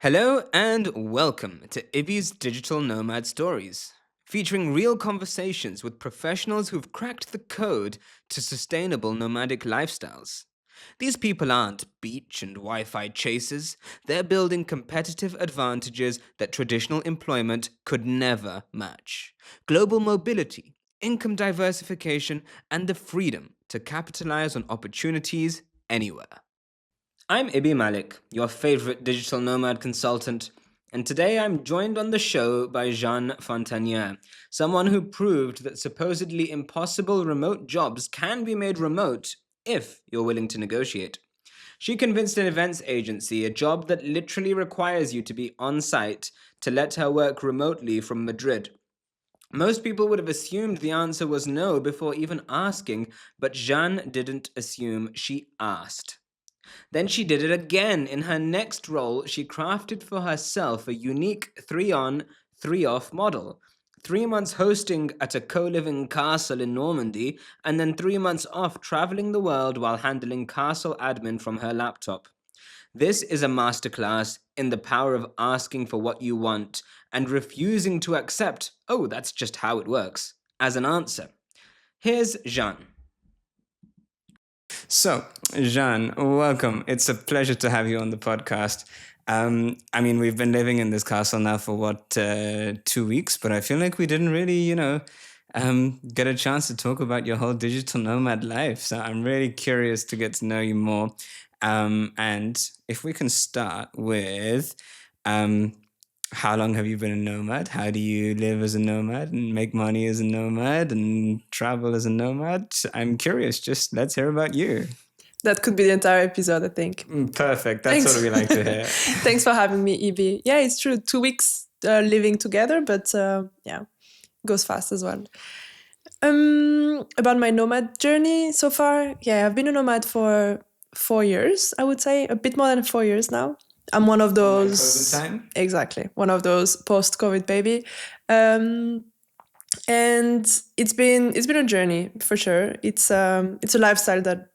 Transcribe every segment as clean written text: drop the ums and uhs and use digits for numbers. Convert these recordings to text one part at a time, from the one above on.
Hello and welcome to Ibby's Digital Nomad Stories, featuring real conversations with professionals who've cracked the code to sustainable nomadic lifestyles. These people aren't beach and Wi Fi chasers, they're building competitive advantages that traditional employment could never match. Global mobility, income diversification, and the freedom to capitalize on opportunities anywhere. I'm Ibi Malik, your favorite digital nomad consultant, and today I'm joined on the show by Jeanne Fontaniere, someone who proved that supposedly impossible remote jobs can be made remote if you're willing to negotiate. She convinced an events agency, a job that literally requires you to be on site, to let her work remotely from Madrid. Most people would have assumed the answer was no before even asking, but Jeanne didn't assume, she asked. Then she did it again. In her next role, she crafted for herself a unique 3 on, 3 off model. 3 months hosting at a co living castle in Normandy, and then 3 months off traveling the world while handling castle admin from her laptop. This is a masterclass in the power of asking for what you want and refusing to accept, oh, that's just how it works, as an answer. Here's Jeanne. So, Jeanne, welcome. It's a pleasure to have you on the podcast. We've been living in this castle now for 2 weeks, but I feel like we didn't really, get a chance to talk about your whole digital nomad life. So I'm really curious to get to know you more. And if we can start with, how long have you been a nomad? How do you live as a nomad and make money as a nomad and travel as a nomad? I'm curious. Just let's hear about you. That could be the entire episode, I think. Perfect. That's what we like to hear. Thanks for having me, Evie. Yeah, it's true. 2 weeks living together, but goes fast as well. About my nomad journey so far, I've been a nomad for 4 years, I would say. A bit more than 4 years now. I'm one of those. COVID time? Exactly. One of those post-COVID baby. And it's been a journey for sure. It's a lifestyle that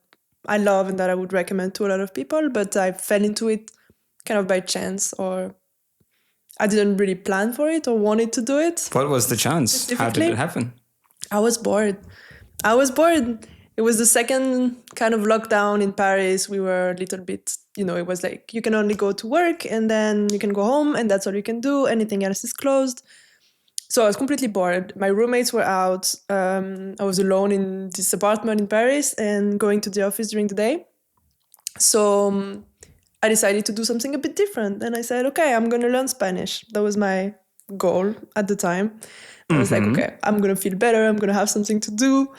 I love and that I would recommend to a lot of people, but I fell into it kind of by chance, or I didn't really plan for it or wanted to do it. What was the chance? How did it happen? I was bored. It was the second kind of lockdown in Paris. We were a little bit, it was like you can only go to work and then you can go home and that's all you can do. Anything else is closed. So I was completely bored. My roommates were out. I was alone in this apartment in Paris and going to the office during the day. So I decided to do something a bit different. And I said, okay, I'm going to learn Spanish. That was my goal at the time. I was like, okay, I'm going to feel better. I'm going to have something to do.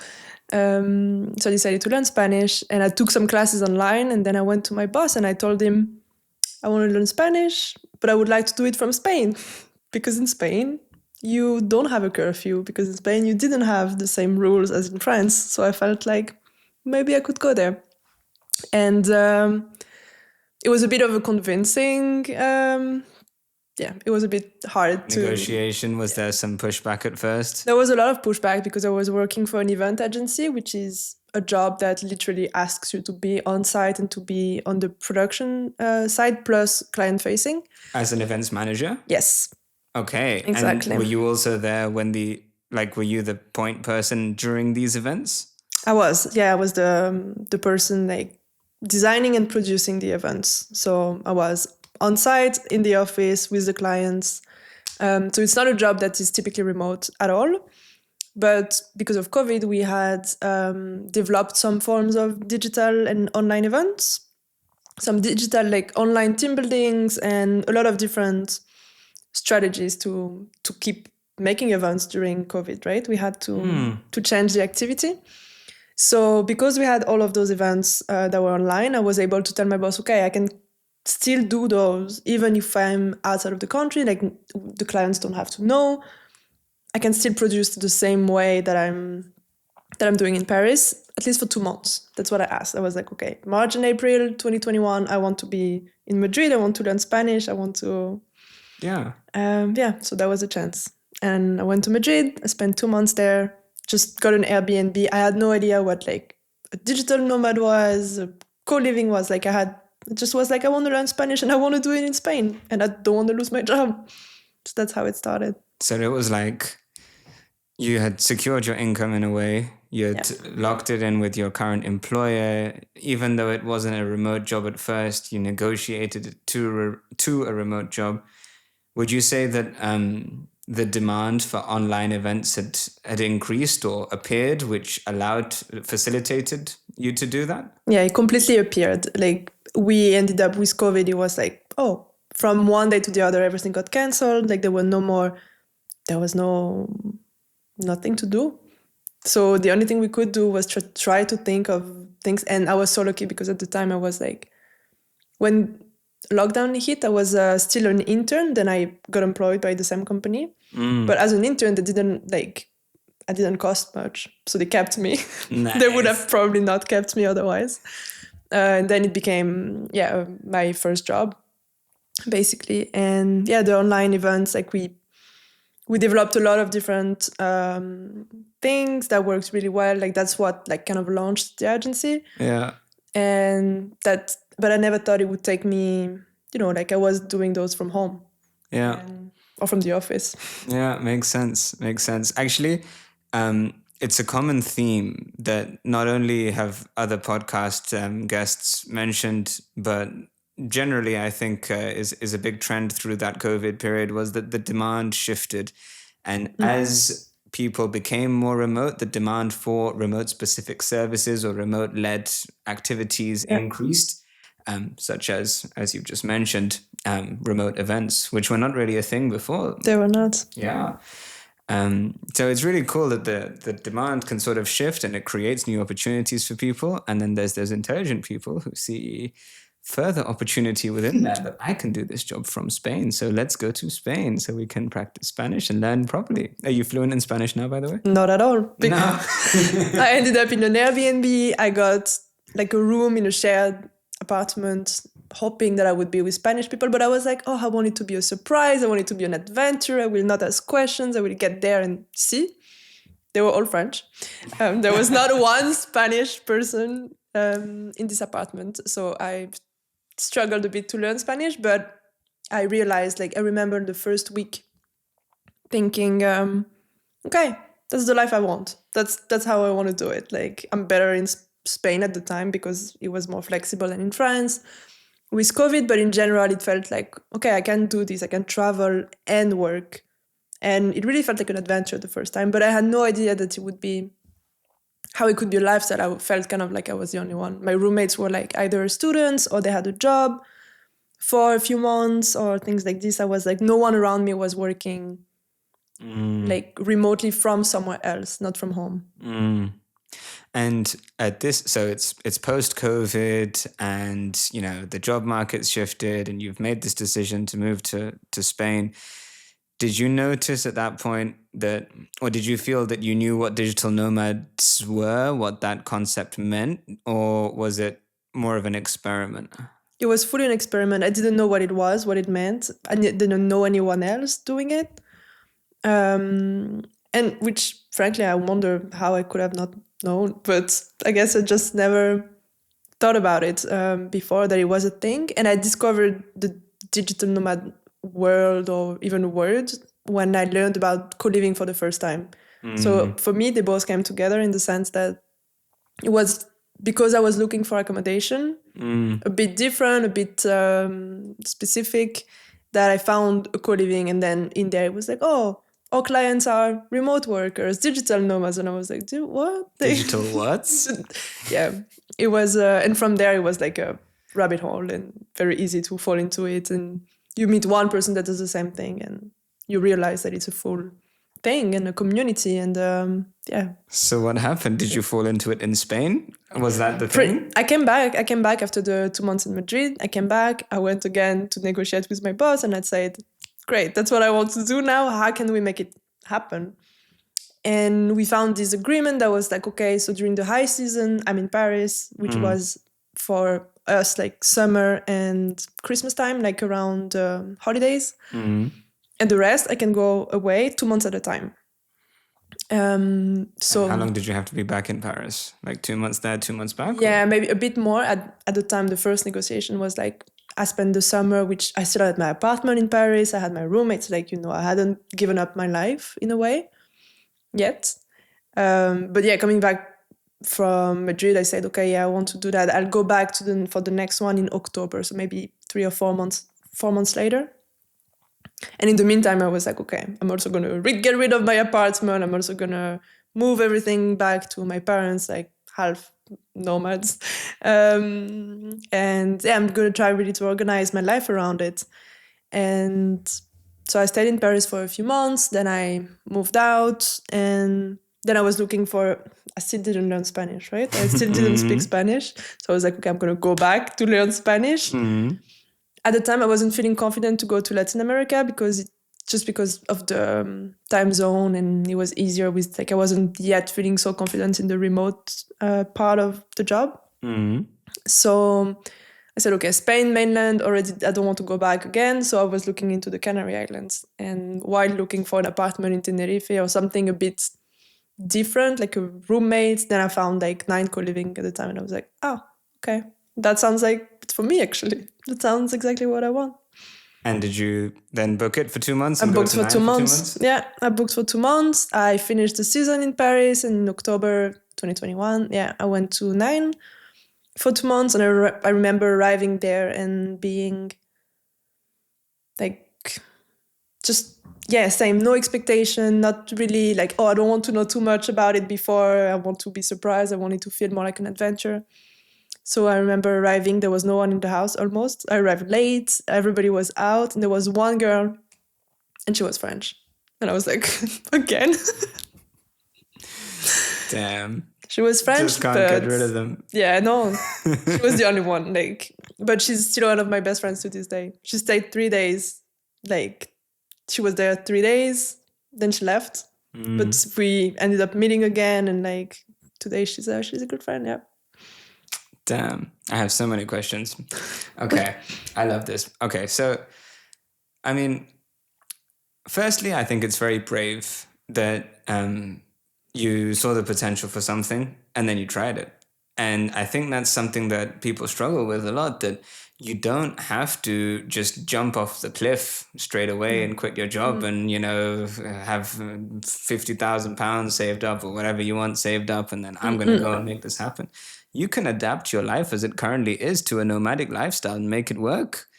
So I decided to learn Spanish and I took some classes online, and then I went to my boss and I told him, I want to learn Spanish, but I would like to do it from Spain, because in Spain, you don't have a curfew, because in Spain, you didn't have the same rules as in France. So I felt like maybe I could go there. And it was a bit of a convincing, it was a bit hard to... Negotiation, was there some pushback at first? There was a lot of pushback because I was working for an event agency, which is a job that literally asks you to be on site and to be on the production side plus client facing. As an events manager? Yes. Okay. Exactly. And were you also there when were you the point person during these events? I was. Yeah, I was the person designing and producing the events. So I was on site in the office with the clients. So it's not a job that is typically remote at all. But because of COVID, we had developed some forms of digital and online events, some digital online team buildings, and a lot of different strategies to keep making events during COVID, right? We had to change the activity. So because we had all of those events that were online, I was able to tell my boss, okay, I can still do those even if I'm outside of the country, the clients don't have to know. I can still produce the same way that I'm doing in Paris, at least for 2 months. That's what I asked. I was like, okay, March and April 2021, I want to be in Madrid. I want to learn Spanish. I want to... Yeah. So that was a chance. And I went to Madrid. I spent 2 months there, just got an Airbnb. I had no idea what a digital nomad was, co-living was. I had It just was like, I want to learn Spanish and I want to do it in Spain and I don't want to lose my job. So that's how it started. So it was like you had secured your income in a way. You had locked it in with your current employer. Even though it wasn't a remote job at first, you negotiated it to a remote job. Would you say that the demand for online events had increased or appeared, which facilitated you to do that? Yeah, it completely appeared. Like we ended up with COVID. It was like, oh, from one day to the other, everything got canceled. Like there was nothing to do. So the only thing we could do was try to think of things. And I was so lucky because at the time I was like, when lockdown hit, I was still an intern. Then I got employed by the same company. But as an intern, I didn't cost much. So they kept me. Nice. They would have probably not kept me otherwise. And then it became, my first job, basically. And the online events, like we developed a lot of different things that worked really well. Like that's what like kind of launched the agency. Yeah. But I never thought it would take me, like I was doing those from home. Yeah. Or from the office. Yeah, makes sense. Actually, it's a common theme that not only have other podcast guests mentioned, but generally I think is a big trend through that COVID period was that the demand shifted. And as people became more remote, the demand for remote specific services or remote led activities increased, such as you've just mentioned, remote events, which were not really a thing before. They were not. Yeah. So it's really cool that the demand can sort of shift and it creates new opportunities for people. And then there's those intelligent people who see further opportunity within that I can do this job from Spain. So let's go to Spain so we can practice Spanish and learn properly. Are you fluent in Spanish now, by the way? Not at all. No. I ended up in an Airbnb. I got like a room in a shared apartment, hoping that I would be with Spanish people. But I was like, I want it to be a surprise. I want it to be an adventure. I will not ask questions. I will get there and see. They were all French. There was not one Spanish person in this apartment. So I struggled a bit to learn Spanish, but I realized, I remember the first week thinking, okay, that's the life I want. That's how I want to do it. Like I'm better in Spain at the time because it was more flexible than in France with COVID, but in general, it felt like, okay, I can do this. I can travel and work. And it really felt like an adventure the first time, but I had no idea that it would be how it could be a lifestyle. I felt kind of like I was the only one. My roommates were like either students or they had a job for a few months or things like this. I was like, no one around me was working like remotely from somewhere else, not from home. And at this, so it's post-COVID and, the job market's shifted and you've made this decision to move to Spain. Did you notice at that point or did you feel that you knew what digital nomads were, what that concept meant, or was it more of an experiment? It was fully an experiment. I didn't know what it was, what it meant. I didn't know anyone else doing it. And which, frankly, I wonder how I could have not known. But I guess I just never thought about it before that it was a thing. And I discovered the digital nomad world or even word when I learned about co-living for the first time. So for me, they both came together in the sense that it was because I was looking for accommodation, a bit different, a bit specific, that I found a co-living. And then in there, it was like, all clients are remote workers, digital nomads. And I was like, what? Digital what? Yeah, it was, and from there, it was like a rabbit hole and very easy to fall into it. And you meet one person that does the same thing and you realize that it's a full thing and a community. And So what happened? Did you fall into it in Spain? Was that the thing? I came back after the 2 months in Madrid. I came back. I went again to negotiate with my boss and I said, great, that's what I want to do now. How can we make it happen? And we found this agreement that was like, okay, so during the high season, I'm in Paris, which was for us like summer and Christmas time, like around holidays. And the rest I can go away 2 months at a time. So How long did you have to be back in Paris? Like 2 months there, 2 months back? yeah, maybe a bit more. At the time, the first negotiation was like I spent the summer, which I still had my apartment in Paris. I had my roommates. Like, I hadn't given up my life in a way yet. But yeah, coming back from Madrid, I said, okay, yeah, I want to do that. I'll go back for the next one in October. So maybe 4 months later. And in the meantime, I was like, okay, I'm also going to get rid of my apartment. I'm also going to move everything back to my parents, like half nomads. And yeah, I'm going to try really to organize my life around it. And so I stayed in Paris for a few months. Then I moved out. And then I was I still didn't learn Spanish, right? I still didn't speak Spanish. So I was like, okay, I'm going to go back to learn Spanish. At the time, I wasn't feeling confident to go to Latin America because of the time zone, and it was easier with I wasn't yet feeling so confident in the remote part of the job. So I said, okay, Spain mainland already. I don't want to go back again. So I was looking into the Canary Islands, and while looking for an apartment in Tenerife or something a bit different, like a roommate, then I found like 9 co-living at the time, and I was like, oh, okay, that sounds like it's for me actually. That sounds exactly what I want. And did you then book it for 2 months? I And booked go to for 2 Nine months. Yeah, I booked for 2 months. I finished the season in Paris in October 2021. Yeah, I went to Nine for 2 months, and I remember arriving there and being like, just, yeah, same, no expectation, not really like, oh, I don't want to know too much about it before. I want to be surprised. I wanted to feel more like an adventure. So I remember arriving, there was no one in the house almost. I arrived late, everybody was out, and there was one girl, and she was French. And I was like, again? Damn. She was French, Just can't get rid of them. Yeah, no, she was the only one. But she's still one of my best friends to this day. She stayed 3 days. She was there 3 days, then she left. But we ended up meeting again, and today she's a good friend. Yeah. Damn, I have so many questions. Okay, I love this. Okay, so, I mean, firstly, I think it's very brave that you saw the potential for something and then you tried it. And I think that's something that people struggle with a lot, that you don't have to just jump off the cliff straight away and quit your job and, have £50,000 saved up or whatever you want saved up, and then I'm going to go and make this happen. You can adapt your life as it currently is to a nomadic lifestyle and make it work.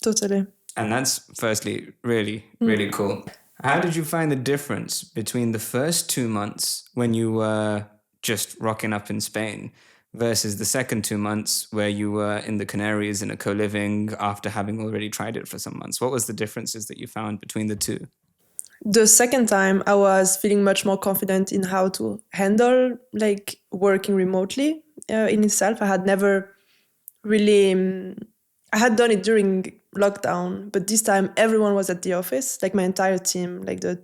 Totally. And that's firstly really, really cool. How did you find the difference between the first 2 months when you were just rocking up in Spain versus the second 2 months where you were in the Canaries in a co-living after having already tried it for some months? What was the differences that you found between the two? The second time, I was feeling much more confident in how to handle working remotely in itself. I had never really, I had done it during lockdown, but this time everyone was at the office, my entire team, the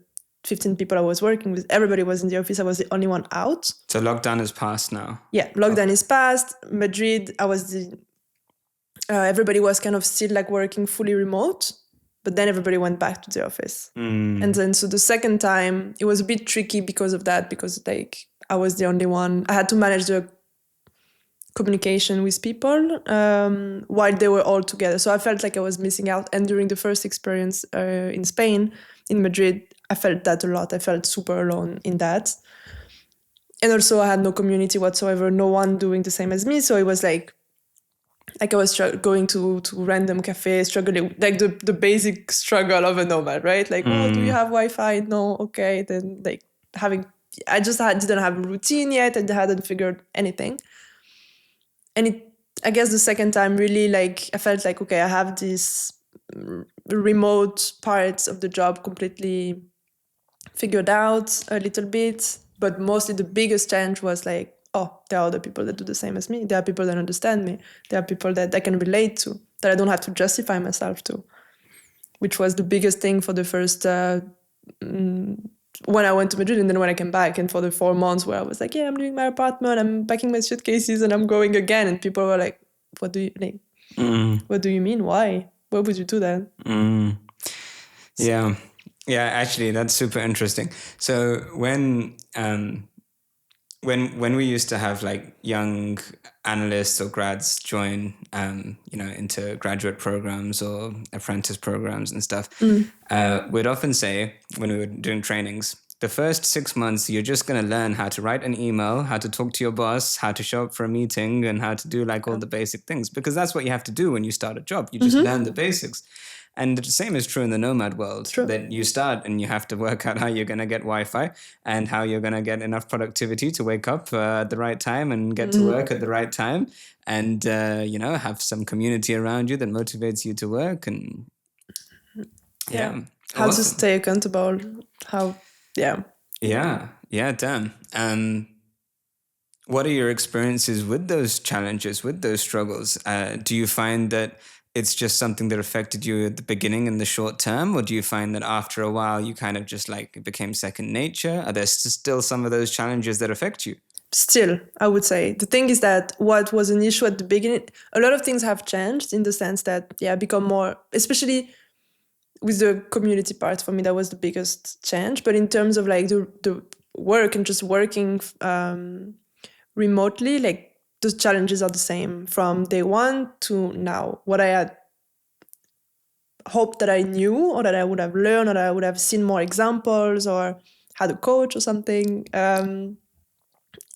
15 people I was working with, everybody was in the office. I was the only one out. So lockdown is past now? Yeah, lockdown is past. Madrid, everybody was kind of still working fully remote, but then everybody went back to the office. And then so the second time, it was a bit tricky because of that, because I was the only one. I had to manage the communication with people while they were all together. So I felt like I was missing out. And during the first experience in Spain, in Madrid, I felt that a lot. I felt super alone in that. And also I had no community whatsoever, no one doing the same as me. So it was like I was going to random cafes, struggling, the basic struggle of a nomad, right? Oh, do you have Wi-Fi? No, okay. Then I just didn't have a routine yet, and I hadn't figured anything. And I guess the second time really I felt okay, I have this remote parts of the job completely figured out a little bit, but mostly the biggest change was oh, there are other people that do the same as me. There are people that understand me. There are people that I can relate to, that I don't have to justify myself to, which was the biggest thing for the first, when I went to Madrid, and then when I came back, and for the 4 months where I was yeah, I'm leaving my apartment, I'm packing my suitcases, and I'm going again. And people were like, what do you what do you mean? Why would you do that? Yeah. Yeah, actually, that's super interesting. So when we used to have like young analysts or grads join, into graduate programs or apprentice programs and stuff, Mm. we'd often say when we were doing trainings, the first 6 months you're just going to learn how to write an email, how to talk to your boss, how to show up for a meeting, and how to do like all Yeah. the basic things, because that's what you have to do when you start a job. You just Mm-hmm. learn the basics. And the same is true in the nomad It's world, true. that you start and you have to work out how you're going to get Wi-Fi and how you're going to get enough productivity to wake up at the right time and get to Mm. work at the right time, and have some community around you that motivates you to work. And Yeah. yeah, How to awesome. stay accountable. How, yeah. Yeah, damn. What are your experiences with those challenges, with those struggles? Do you find that it's just something that affected you at the beginning in the short term, or do you find that after a while you kind of just like it became second nature? Are there still some of those challenges that affect you? Still, I would say the thing is that what was an issue at the beginning, a lot of things have changed in the sense that, yeah, become more, especially with the community part. For me, that was the biggest change. But in terms of like the work and just working remotely, like those challenges are the same from day one to now. What I had hoped that I knew or that I would have learned or that I would have seen more examples or had a coach or something,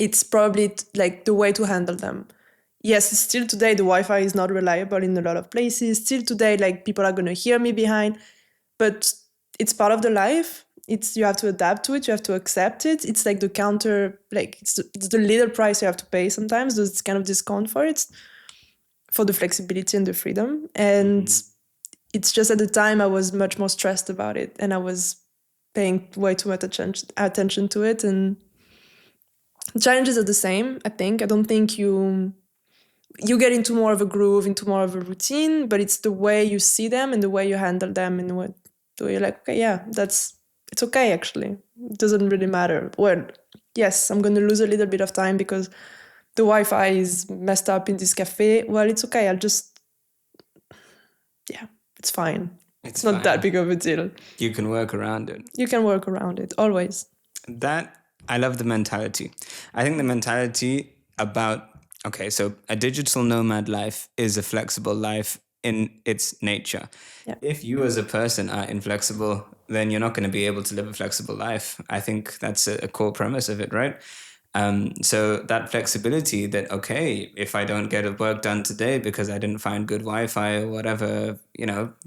it's probably like the way to handle them. Yes, still today the Wi-Fi is not reliable in a lot of places. Still today, like people are gonna hear me behind, but it's part of the life. It's, you have to adapt to it. You have to accept it. It's like the counter, like it's the little price you have to pay sometimes. There's kind of discount for it, for the flexibility and the freedom. And Mhm. it's just at the time I was much more stressed about it, and I was paying way too much attention to it. And the challenges are the same. I think I don't think you get into more of a groove, into more of a routine, but it's the way you see them and the way you handle them and what the way you're like, okay, yeah, it's okay actually. It doesn't really matter. Well, yes, I'm gonna lose a little bit of time because the Wi-Fi is messed up in this cafe. Well, it's okay. I'll just, yeah, it's fine. It's It's not that fine. big of a deal. You can work around it. You can work around it always. That I love the mentality. I think the mentality about okay, so a digital nomad life is a flexible life in its nature. Yeah. If you as a person are inflexible, then you're not going to be able to live a flexible life. I think that's a core premise of it, right? So that flexibility that, okay, if I don't get a work done today because I didn't find good Wi-Fi or whatever,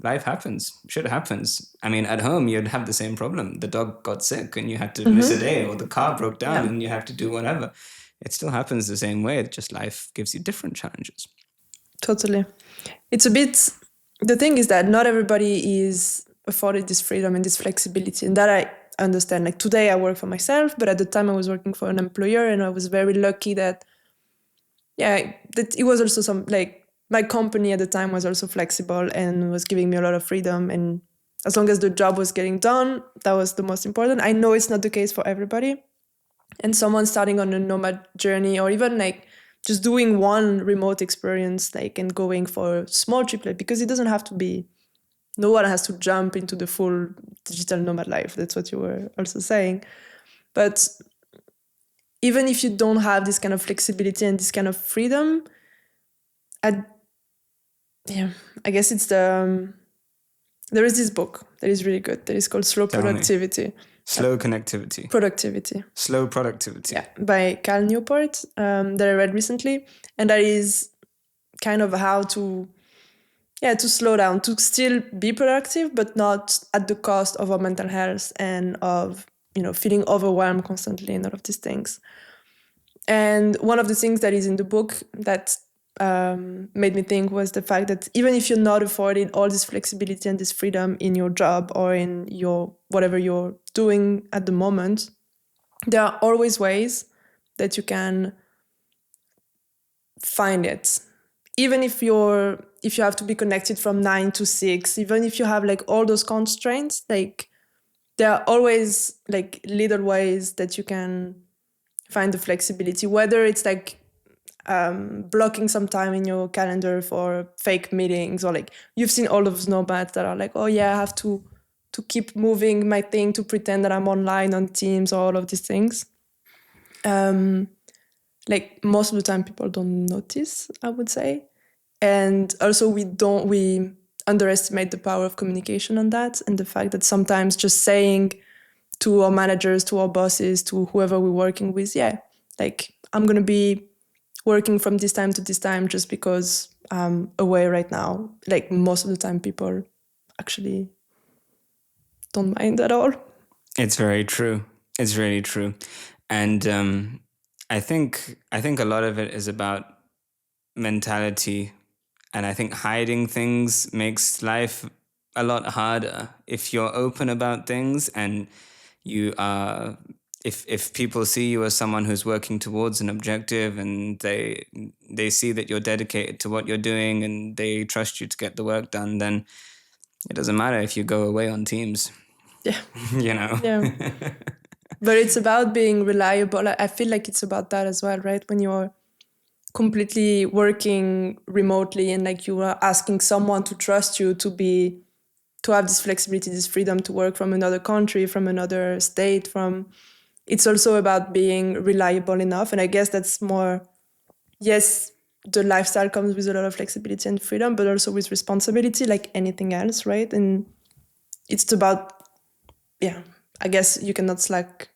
life happens, shit happens. I mean, at home, you'd have the same problem. The dog got sick and you had to miss a day, or the car broke down Yeah, and you have to do whatever. It still happens the same way. It's just life gives you different challenges. totally. It's a bit, the thing is that not everybody is afforded this freedom and this flexibility. And that I understand. Like today I work for myself, but at the time I was working for an employer, and I was very lucky that, yeah, that it was also some, like my company at the time was also flexible and was giving me a lot of freedom. And as long as the job was getting done, that was the most important. I know it's not the case for everybody. And someone starting on a nomad journey, or even like just doing one remote experience, like, and going for a small triplet, because it doesn't have to be, no one has to jump into the full digital nomad life. That's what you were also saying. But even if you don't have this kind of flexibility and this kind of freedom, I, yeah, I guess it's there is this book that is really good that is called Slow Tell me. Productivity. Slow connectivity. Productivity. Slow productivity. Yeah, by Cal Newport, that I read recently. And that is kind of how to, yeah, to slow down, to still be productive, but not at the cost of our mental health and of, feeling overwhelmed constantly and all of these things. And one of the things that is in the book that made me think was the fact that even if you're not affording all this flexibility and this freedom in your job or in your whatever you're doing at the moment, there are always ways that you can find it. Even if you have to be connected from 9 to 6, even if you have like all those constraints, like there are always like little ways that you can find the flexibility, whether it's like blocking some time in your calendar for fake meetings, or like you've seen all of those nomads that are like, oh yeah, I have to to keep moving my thing, to pretend that I'm online on Teams or all of these things. Like most of the time people don't notice, I would say. And also we underestimate the power of communication on that, and the fact that sometimes just saying to our managers, to our bosses, to whoever we're working with, yeah, like I'm going to be working from this time to this time just because I'm away right now. Like most of the time people actually don't mind at all. It's very true. It's really true. And I think a lot of it is about mentality, and I think hiding things makes life a lot harder. If you're open about things and you are, if people see you as someone who's working towards an objective, and they see that you're dedicated to what you're doing and they trust you to get the work done, then it doesn't matter if you go away on Teams. Yeah. You know. Yeah. But it's about being reliable. I feel like it's about that as well, right? When you're completely working remotely and like you are asking someone to trust you to have this flexibility, this freedom to work from another country, from another state, it's also about being reliable enough. And I guess that's more, yes, the lifestyle comes with a lot of flexibility and freedom, but also with responsibility, like anything else, right? And it's about, yeah, I guess you cannot slack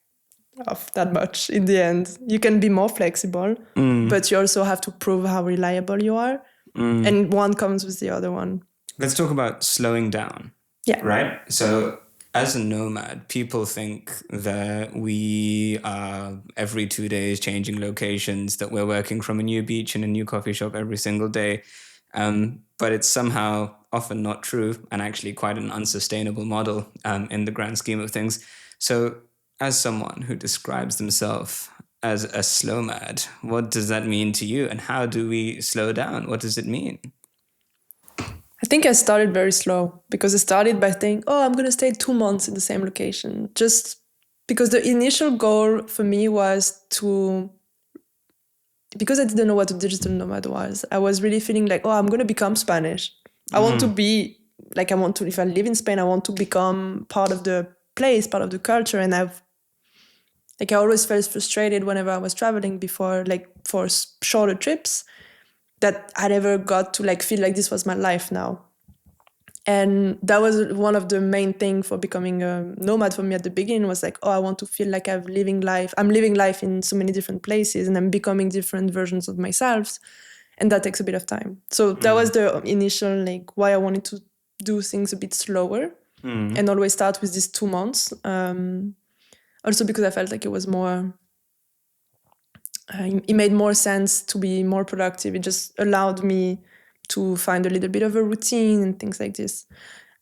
off that much in the end. You can be more flexible, but you also have to prove how reliable you are. And one comes with the other one. Let's talk about slowing down. Yeah. Right? So, as a nomad, people think that we are every 2 days changing locations, that we're working from a new beach and a new coffee shop every single day. But it's somehow often not true, and actually quite an unsustainable model in the grand scheme of things. So, as someone who describes themselves as a slow mad, what does that mean to you? And how do we slow down? What does it mean? I think I started very slow, because I started by thinking, oh, I'm going to stay 2 months in the same location. Just because the initial goal for me was because I didn't know what a digital nomad was, I was really feeling like, oh, I'm going to become Spanish. I want to be, like, if I live in Spain, I want to become part of the place, part of the culture. And I always felt frustrated whenever I was traveling before, like for shorter trips, that I never got to like feel like this was my life now. And that was one of the main things for becoming a nomad for me at the beginning, was like, oh, I want to feel like I'm living life in so many different places, and I'm becoming different versions of myself. And that takes a bit of time. So that was the initial, like, why I wanted to do things a bit slower and always start with these 2 months. Also because I felt like it was more, it made more sense to be more productive. It just allowed me to find a little bit of a routine and things like this.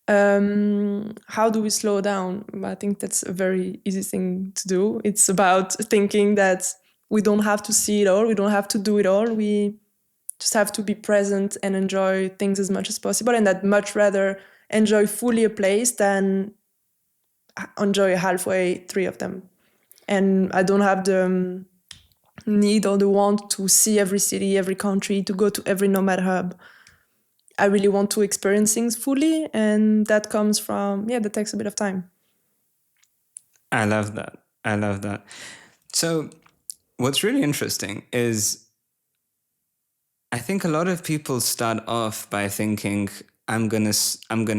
How do we slow down? I think that's a very easy thing to do. It's about thinking that we don't have to see it all. We don't have to do it all. We just have to be present and enjoy things as much as possible. And I'd much rather enjoy fully a place than enjoy halfway 3 of them. And I don't have the need or the want to see every city, every country, to go to every nomad hub. I really want to experience things fully, and that comes from, that takes a bit of time. I love that. So what's really interesting is I think a lot of people start off by thinking, I'm gonna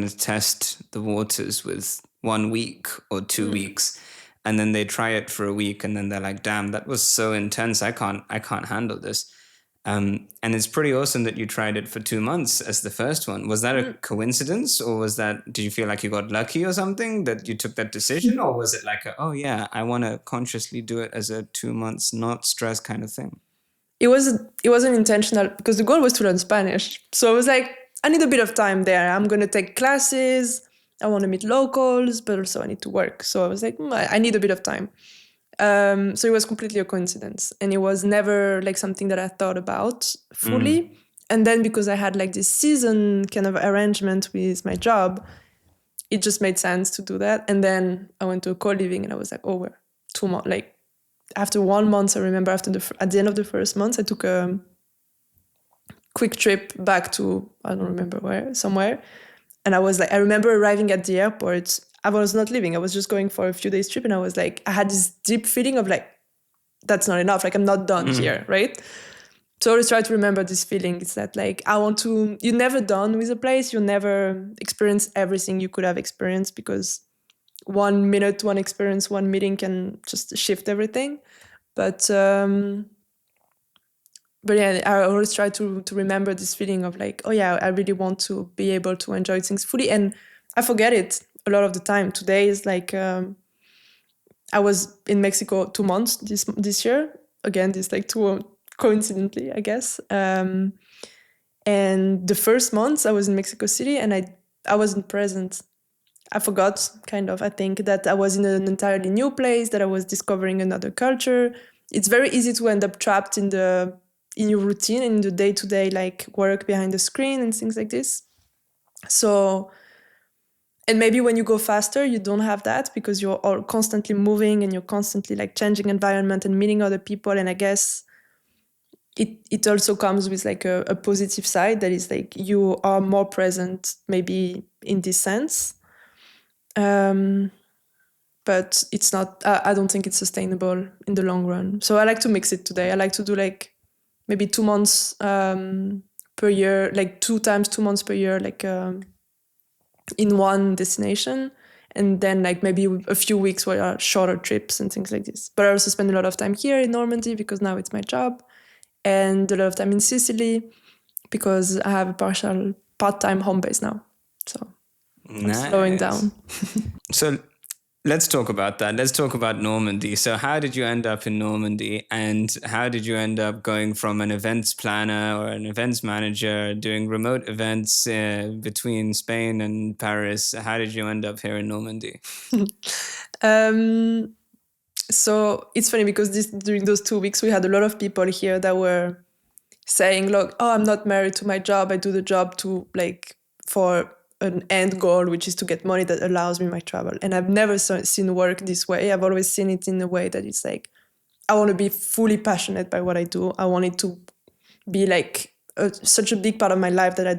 test the waters with 1 week or 2 weeks, and then they try it for a week, and then they're like, damn, that was so intense. I can't handle this. And it's pretty awesome that you tried it for 2 months as the first one. Was that a coincidence, or did you feel like you got lucky or something that you took that decision, or was it like I want to consciously do it as a 2 months, not stress kind of thing? It wasn't intentional, because the goal was to learn Spanish. So I was like, I need a bit of time there. I'm going to take classes. I want to meet locals, but also I need to work. So I was like, I need a bit of time. So it was completely a coincidence, and it was never like something that I thought about fully. And then because I had like this season kind of arrangement with my job, it just made sense to do that. And then I went to a co-living, and I was like, oh, we're 2 months. Like after 1 month, I remember at the end of the first month, I took a quick trip back to, I don't remember where, somewhere. And I was like, I remember arriving at the airport. I was not leaving. I was just going for a few days trip. And I was like, I had this deep feeling of like, that's not enough. Like, I'm not done here, right? So I always try to remember this feeling. It's that like, you're never done with a place. You never experience everything you could have experienced, because 1 minute, one experience, one meeting can just shift everything. But yeah, I always try to remember this feeling of like, oh yeah, I really want to be able to enjoy things fully. And I forget it a lot of the time. Today is like, I was in Mexico 2 months this year. Again, this like two coincidentally, I guess. And the first months I was in Mexico City, and I wasn't present. I forgot, kind of. I think that I was in an entirely new place, that I was discovering another culture. It's very easy to end up trapped in your routine, in the day-to-day like work behind the screen and things like this. So, and maybe when you go faster, you don't have that, because you're all constantly moving and you're constantly like changing environment and meeting other people. And I guess it also comes with like a positive side, that is like you are more present maybe in this sense. But it's not, I don't think it's sustainable in the long run. So I like to mix it today. I like to do like maybe 2 months per year, like 2 times 2 months per year, like in one destination. And then like maybe a few weeks where are shorter trips and things like this. But I also spend a lot of time here in Normandy, because now it's my job. And a lot of time in Sicily, because I have a part-time home base now. So I'm slowing down. So let's talk about that. Let's talk about Normandy. So how did you end up in Normandy, and how did you end up going from an events planner or an events manager doing remote events between Spain and Paris? How did you end up here in Normandy? So it's funny, because during those 2 weeks, we had a lot of people here that were saying, look, oh, I'm not married to my job. I do the job to like for an end goal, which is to get money that allows me my travel. And I've never seen work this way. I've always seen it in a way that it's like, I want to be fully passionate by what I do. I want it to be like such a big part of my life that I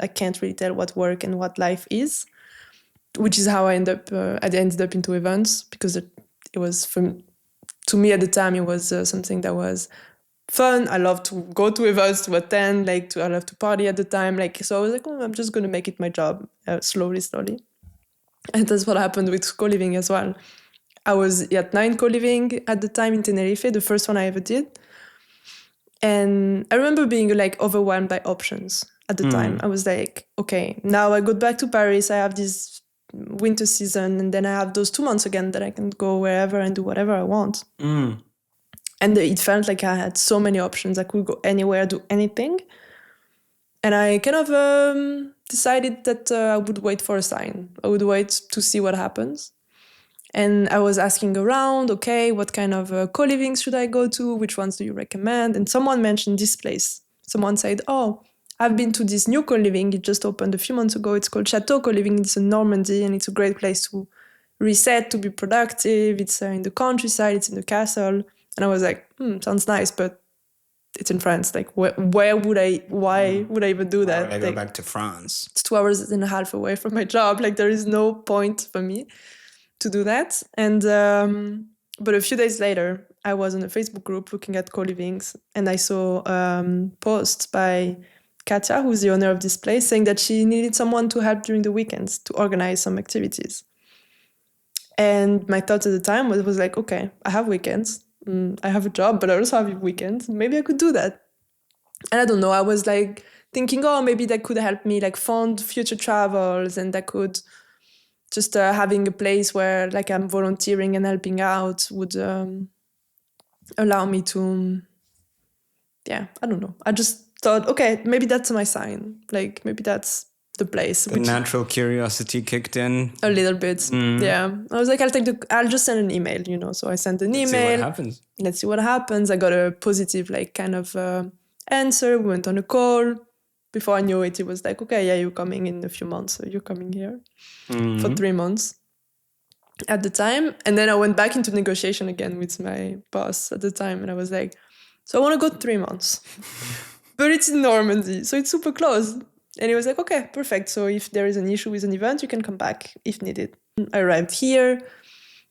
can't really tell what work and what life is, which is how I ended up into events, because it was, to me at the time, it was something that was fun. I love to go to events, to attend, I love to party at the time. So I was like, oh, I'm just going to make it my job slowly. And that's what happened with co-living as well. I was at 9 co-living at the time in Tenerife, the first one I ever did. And I remember being like overwhelmed by options at the time. I was like, okay, now I go back to Paris. I have this winter season, and then I have those 2 months again that I can go wherever and do whatever I want. And it felt like I had so many options. I could go anywhere, do anything. And I kind of decided that I would wait for a sign. I would wait to see what happens. And I was asking around, okay, what kind of co-living should I go to? Which ones do you recommend? And someone mentioned this place. Someone said, oh, I've been to this new co-living. It just opened a few months ago. It's called Château co-living. It's in Normandy, and it's a great place to reset, to be productive. It's in the countryside. It's in the castle. And I was like, sounds nice, but it's in France. Like, why would I even do that? Why would I go back to France? It's 2 hours and a half away from my job. Like, there is no point for me to do that. And but a few days later, I was in a Facebook group looking at co-livings, and I saw posts by Katja, who's the owner of this place, saying that she needed someone to help during the weekends to organize some activities. And my thought at the time was like, okay, I have weekends. I have a job, but I also have weekends. Maybe I could do that. And I don't know, I was like thinking, oh, maybe that could help me like fund future travels, and that could just having a place where like I'm volunteering and helping out would allow me to, I don't know. I just thought, okay, maybe that's my sign. Like maybe that's the place. The natural curiosity kicked in a little bit. Yeah, I was like, I'll just send an email, So I sent an email. Let's see what happens. I got a positive like kind of answer. We went on a call. Before I knew it, it was like, okay, yeah, you're coming in a few months. So you're coming here for 3 months at the time. And then I went back into negotiation again with my boss at the time, and I was like, so I want to go 3 months, but it's in Normandy, so it's super close. And he was like, okay, perfect. So if there is an issue with an event, you can come back if needed. I arrived here.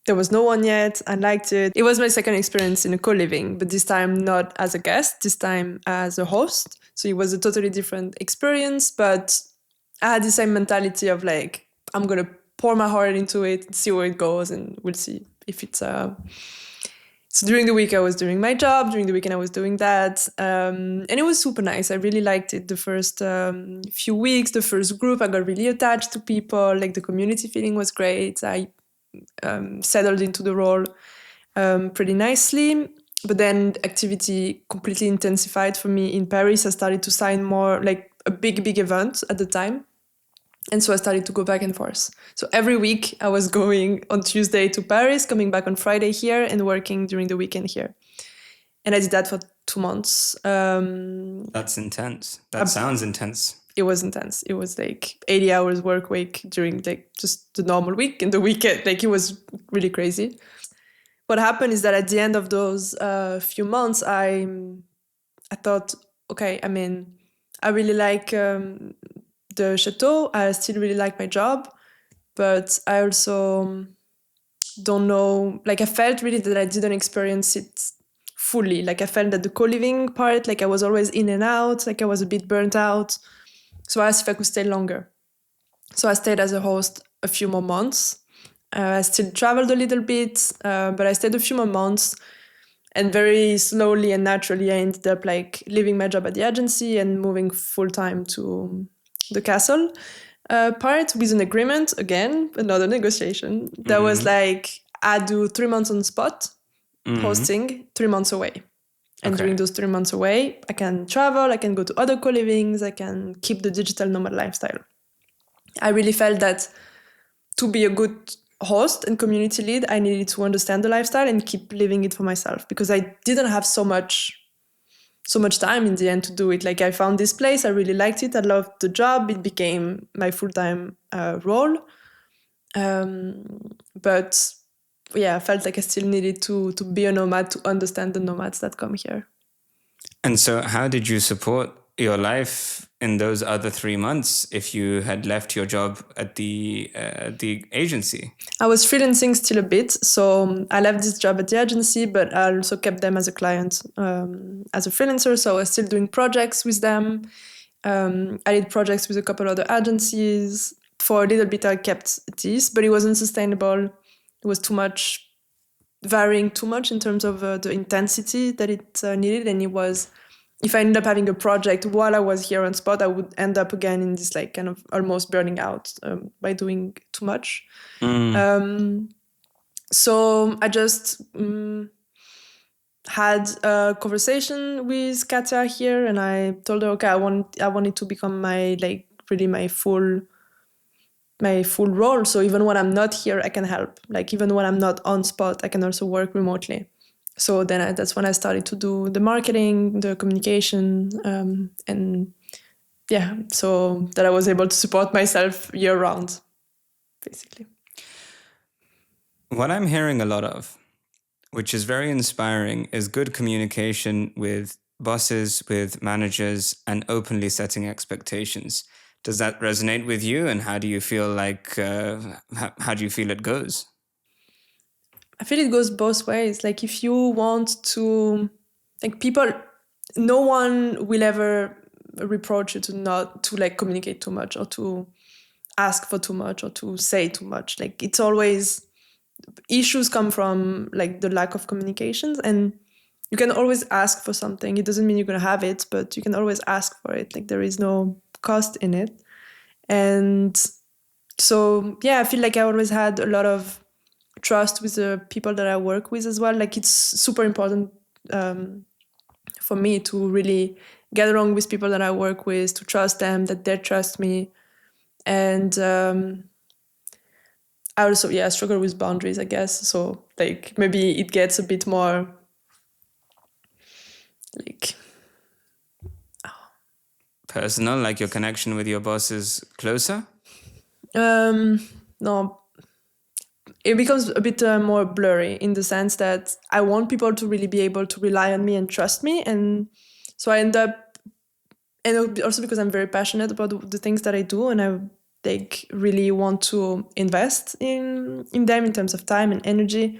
There was no one yet. I liked it. It was my second experience in a co-living, but this time not as a guest, this time as a host. So it was a totally different experience, but I had the same mentality of like, I'm going to pour my heart into it, see where it goes, and we'll see if it's So during the week I was doing my job, during the weekend I was doing that. And it was super nice. I really liked it. The first few weeks, the first group, I got really attached to people. Like the community feeling was great. I settled into the role pretty nicely. But then activity completely intensified for me in Paris. I started to sign more, like a big event at the time. And so I started to go back and forth. So every week I was going on Tuesday to Paris, coming back on Friday here, and working during the weekend here. And I did that for 2 months. That's intense. That sounds intense. It was intense. It was like 80 hours work week during like just the normal week and the weekend. Like it was really crazy. What happened is that at the end of those few months, I thought, okay, I mean, I really like the Château. I still really like my job, but I also don't know, like I felt really that I didn't experience it fully. Like I felt that the co-living part, like I was always in and out, like I was a bit burnt out. So I asked if I could stay longer. So I stayed as a host a few more months. I still traveled a little bit, but I stayed a few more months. And very slowly and naturally, I ended up like leaving my job at the agency and moving full time to the castle part with an agreement. Again, another negotiation. That was like, I do 3 months on spot, hosting, 3 months away. And during those 3 months away, I can travel, I can go to other co-livings, I can keep the digital nomad lifestyle. I really felt that to be a good host and community lead, I needed to understand the lifestyle and keep living it for myself, because I didn't have so much time in the end to do it. Like I found this place, I really liked it, I loved the job, it became my full-time role. But yeah, I felt like I still needed to be a nomad to understand the nomads that come here. And so how did you support your life in those other 3 months if you had left your job at the agency? I was freelancing still a bit. So I left this job at the agency, but I also kept them as a client, as a freelancer. So I was still doing projects with them. I did projects with a couple other agencies. For a little bit, I kept this, but it wasn't sustainable. It was too much, varying too much in terms of the intensity that it needed. And it was, if I ended up having a project while I was here on spot, I would end up again in this like kind of almost burning out by doing too much. So I just had a conversation with Katja here, and I told her, okay, I want it to become my like really my full role. So even when I'm not here, I can help. Like even when I'm not on spot, I can also work remotely. So then that's when I started to do the marketing, the communication, and yeah, so that I was able to support myself year round, basically. What I'm hearing a lot of, which is very inspiring, is good communication with bosses, with managers, and openly setting expectations. Does that resonate with you? And how do you feel like, how do you feel it goes? I feel it goes both ways. Like if you want to, like people, no one will ever reproach you to not to like communicate too much or to ask for too much or to say too much. Like it's always, issues come from like the lack of communications, and you can always ask for something. It doesn't mean you're going to have it, but you can always ask for it. Like there is no cost in it. And so, yeah, I feel like I always had a lot of trust with the people that I work with as well. Like it's super important for me to really get along with people that I work with, to trust them, that they trust me. And I also, yeah, struggle with boundaries, I guess. So like maybe it gets a bit more like personal, like your connection with your boss is closer? No, it becomes a bit more blurry in the sense that I want people to really be able to rely on me and trust me. And so I end up and also because I'm very passionate about the things that I do, and I like really want to invest in them in terms of time and energy.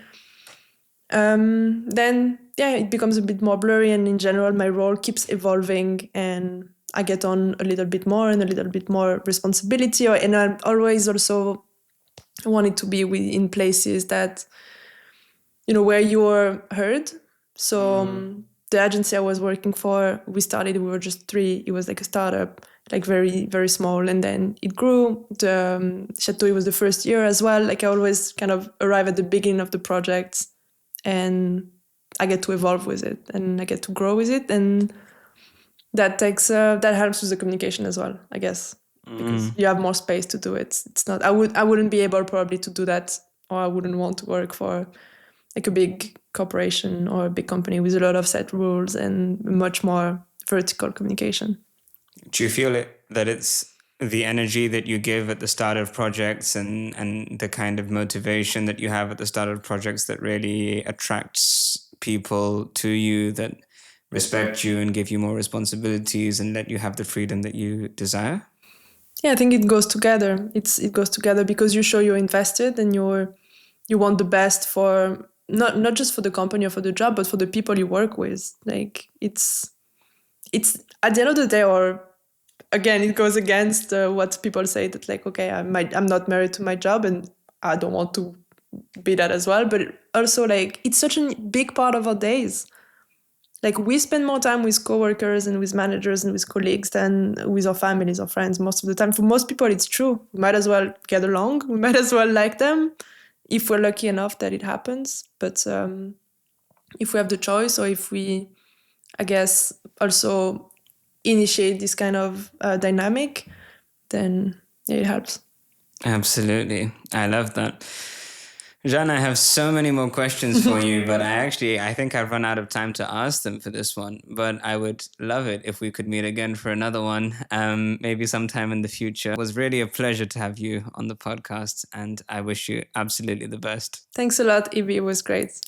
Then yeah, it becomes a bit more blurry, and in general, my role keeps evolving, and I get on a little bit more and a little bit more responsibility. And I always also wanted to be in places that, you know, where you're heard. So the agency I was working for, we were just 3. It was like a startup, like very, very small. And then it grew. The Château, it was the first year as well. Like I always kind of arrive at the beginning of the project, and I get to evolve with it, and I get to grow with it. And that helps with the communication as well, I guess, because you have more space to do it. It's not, I wouldn't be able probably to do that, or I wouldn't want to work for like a big corporation or a big company with a lot of set rules and much more vertical communication. Do you feel that it's the energy that you give at the start of projects and the kind of motivation that you have at the start of projects that really attracts people to you, that respect you and give you more responsibilities and let you have the freedom that you desire? Yeah, I think it goes together. It goes together because you show you're invested, and you want the best for not just for the company or for the job, but for the people you work with. Like it's at the end of the day, or again, it goes against what people say, that like, okay, I'm not married to my job, and I don't want to be that as well. But also, like, it's such a big part of our days. Like we spend more time with coworkers and with managers and with colleagues than with our families or friends most of the time. For most people, it's true. We might as well get along. We might as well like them if we're lucky enough that it happens. But if we have the choice, or if we, I guess, also initiate this kind of dynamic, then yeah, it helps. Absolutely. I love that. Jeanne, I have so many more questions for you, but I think I've run out of time to ask them for this one. But I would love it if we could meet again for another one, maybe sometime in the future. It was really a pleasure to have you on the podcast, and I wish you absolutely the best. Thanks a lot, Evie. It was great.